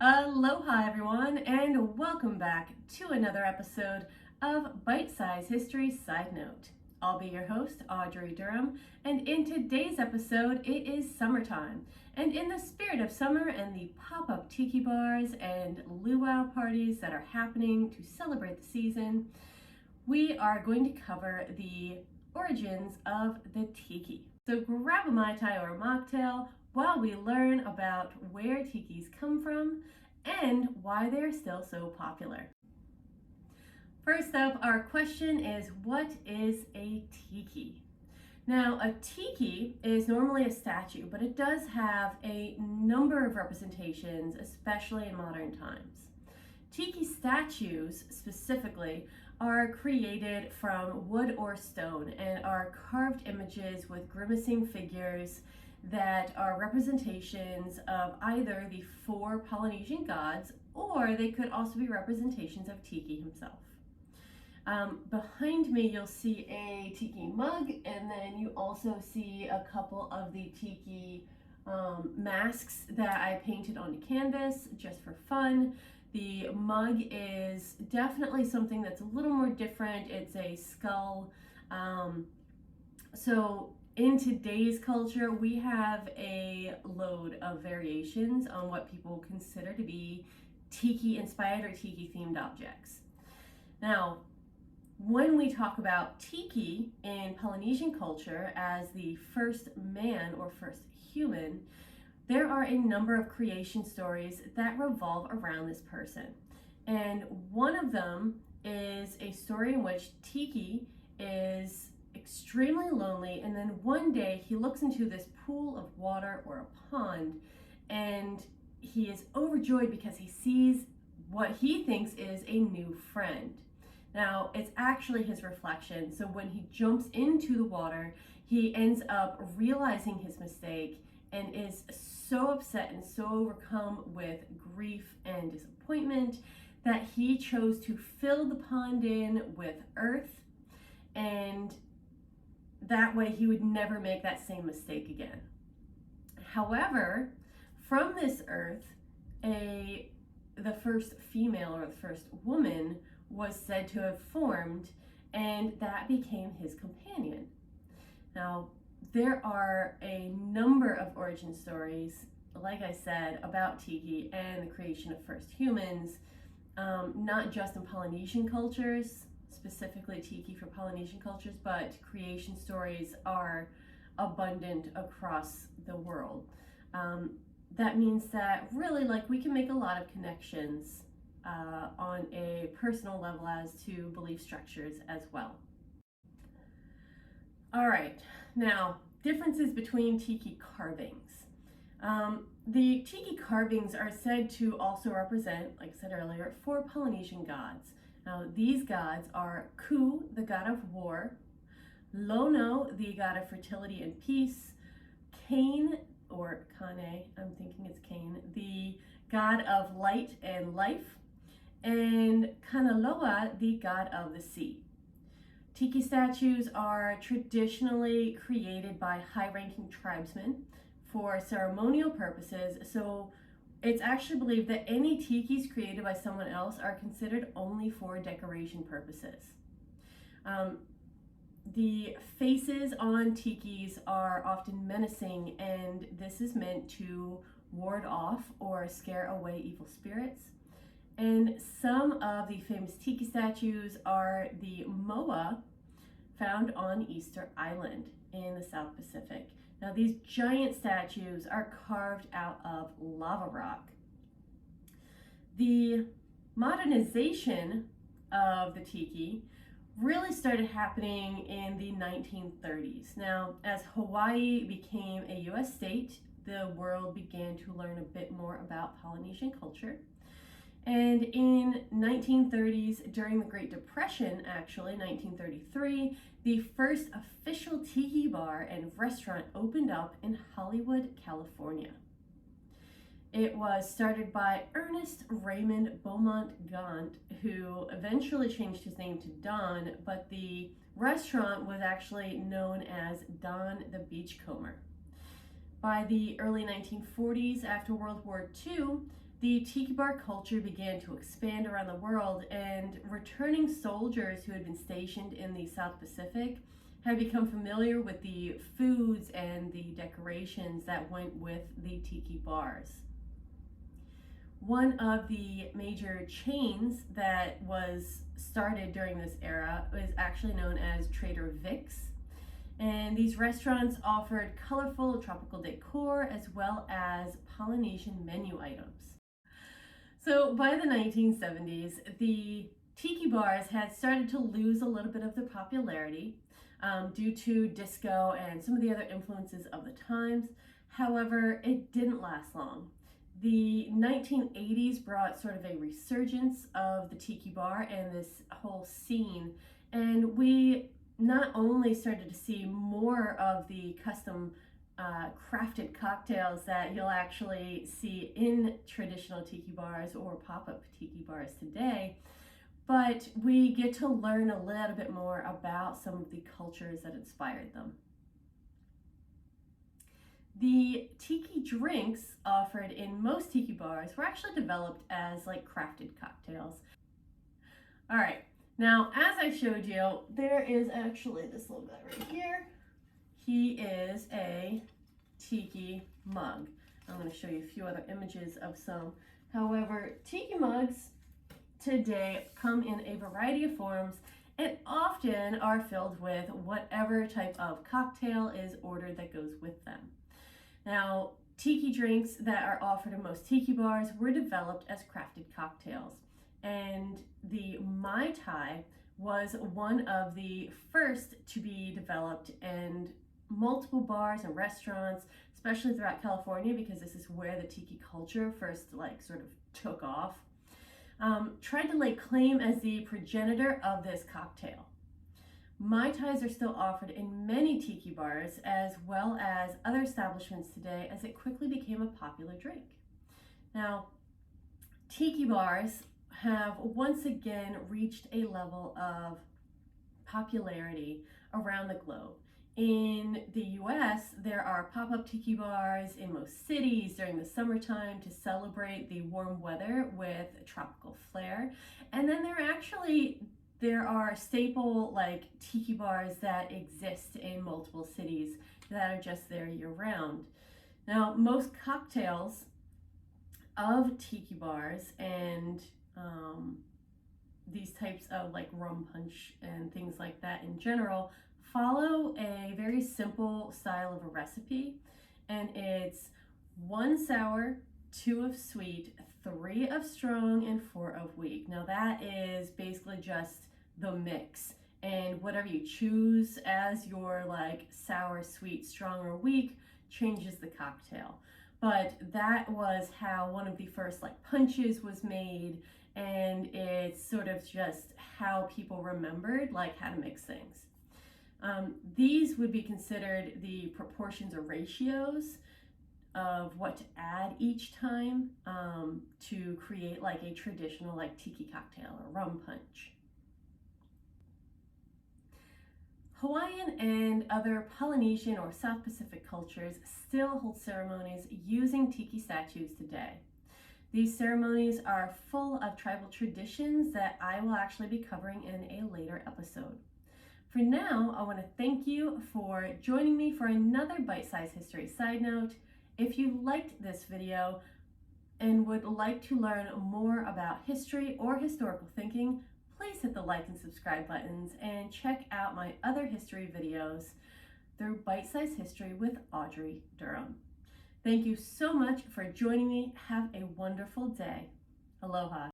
Aloha everyone, and welcome back to another episode of Bite Size History Side Note. I'll be your host, Audrey Durham, and in today's episode, it is summertime. And in the spirit of summer and the pop-up tiki bars and luau parties that are happening to celebrate the season, we are going to cover the origins of the tiki. So grab a Mai Tai or a mocktail while we learn about where tikis come from and why they're still so popular. First up, our question is, what is a tiki? Now, a tiki is normally a statue, but it does have a number of representations, especially in modern times. Tiki statues, specifically, are created from wood or stone and are carved images with grimacing figures that are representations of either the four Polynesian gods, or they could also be representations of Tiki himself. Behind me you'll see a Tiki mug, and then you also see a couple of the Tiki masks that I painted onto canvas just for fun. The mug is definitely something that's a little more different. It's a skull. So in today's culture, we have a load of variations on what people consider to be tiki inspired or tiki themed objects. Now, when we talk about tiki in Polynesian culture as the first man or first human, there are a number of creation stories that revolve around this person. And one of them is a story in which Tiki is extremely lonely, and then one day he looks into this pool of water or a pond, and he is overjoyed because he sees what he thinks is a new friend. Now, it's actually his reflection, so when he jumps into the water, he ends up realizing his mistake and is so upset and so overcome with grief and disappointment that he chose to fill the pond in with earth, and that way he would never make that same mistake again. However, from this earth, the first female or the first woman was said to have formed, and that became his companion. Now, there are a number of origin stories, like I said, about Tiki and the creation of first humans, not just in Polynesian cultures, specifically Tiki for Polynesian cultures, but creation stories are abundant across the world. That means that really, we can make a lot of connections on a personal level as to belief structures as well. All right, now, differences between Tiki carvings. The Tiki carvings are said to also represent, like I said earlier, four Polynesian gods. Now, these gods are Ku, the god of war, Lono, the god of fertility and peace, Kane, or Kane, I'm thinking it's Kane, the god of light and life, and Kanaloa, the god of the sea. Tiki statues are traditionally created by high-ranking tribesmen for ceremonial purposes, so it's actually believed that any tikis created by someone else are considered only for decoration purposes. The faces on tikis are often menacing, and this is meant to ward off or scare away evil spirits. And some of the famous tiki statues are the moa, found on Easter Island in the South Pacific. Now, these giant statues are carved out of lava rock. The modernization of the tiki really started happening in the 1930s. Now, as Hawaii became a U.S. state, the world began to learn a bit more about Polynesian culture. And in 1930s, during the Great Depression, actually, 1933, the first official tiki bar and restaurant opened up in Hollywood, California. It was started by Ernest Raymond Beaumont Gaunt, who eventually changed his name to Don, but the restaurant was actually known as Don the Beachcomber. By the early 1940s, after World War II, the tiki bar culture began to expand around the world, and returning soldiers who had been stationed in the South Pacific had become familiar with the foods and the decorations that went with the tiki bars. One of the major chains that was started during this era is actually known as Trader Vic's. And these restaurants offered colorful tropical decor as well as Polynesian menu items. So by the 1970s, the tiki bars had started to lose a little bit of their popularity due to disco and some of the other influences of the times. However, it didn't last long. The 1980s brought sort of a resurgence of the tiki bar and this whole scene, and we not only started to see more of the custom crafted cocktails that you'll actually see in traditional tiki bars or pop-up tiki bars today, but we get to learn a little bit more about some of the cultures that inspired them. The tiki drinks offered in most tiki bars were actually developed as like crafted cocktails. All right, now as I showed you, there is actually this little guy right here. He is a tiki mug. I'm going to show you a few other images of some. However, tiki mugs today come in a variety of forms and often are filled with whatever type of cocktail is ordered that goes with them. Now, tiki drinks that are offered in most tiki bars were developed as crafted cocktails, and the Mai Tai was one of the first to be developed, and multiple bars and restaurants, especially throughout California, because this is where the tiki culture first sort of took off, tried to lay claim as the progenitor of this cocktail. Mai Tais are still offered in many tiki bars as well as other establishments today, as it quickly became a popular drink. Now, tiki bars have once again reached a level of popularity around the globe. In the US, there are pop-up tiki bars in most cities during the summertime to celebrate the warm weather with tropical flair. And then there are staple tiki bars that exist in multiple cities that are just there year round. Now, most cocktails of tiki bars and these types of rum punch and things like that in general follow a very simple style of a recipe, and it's 1 sour, 2 of sweet, 3 of strong, and 4 of weak. Now that is basically just the mix, and whatever you choose as your sour, sweet, strong, or weak changes the cocktail. But that was how one of the first punches was made, and it's sort of just how people remembered how to mix things. These would be considered the proportions or ratios of what to add each time to create a traditional tiki cocktail or rum punch. Hawaiian and other Polynesian or South Pacific cultures still hold ceremonies using tiki statues today. These ceremonies are full of tribal traditions that I will actually be covering in a later episode. For now, I want to thank you for joining me for another bite-sized history side note. If you liked this video and would like to learn more about history or historical thinking, please hit the like and subscribe buttons and check out my other history videos through Bite-Sized History with Audrey Durham. Thank you so much for joining me. Have a wonderful day. Aloha.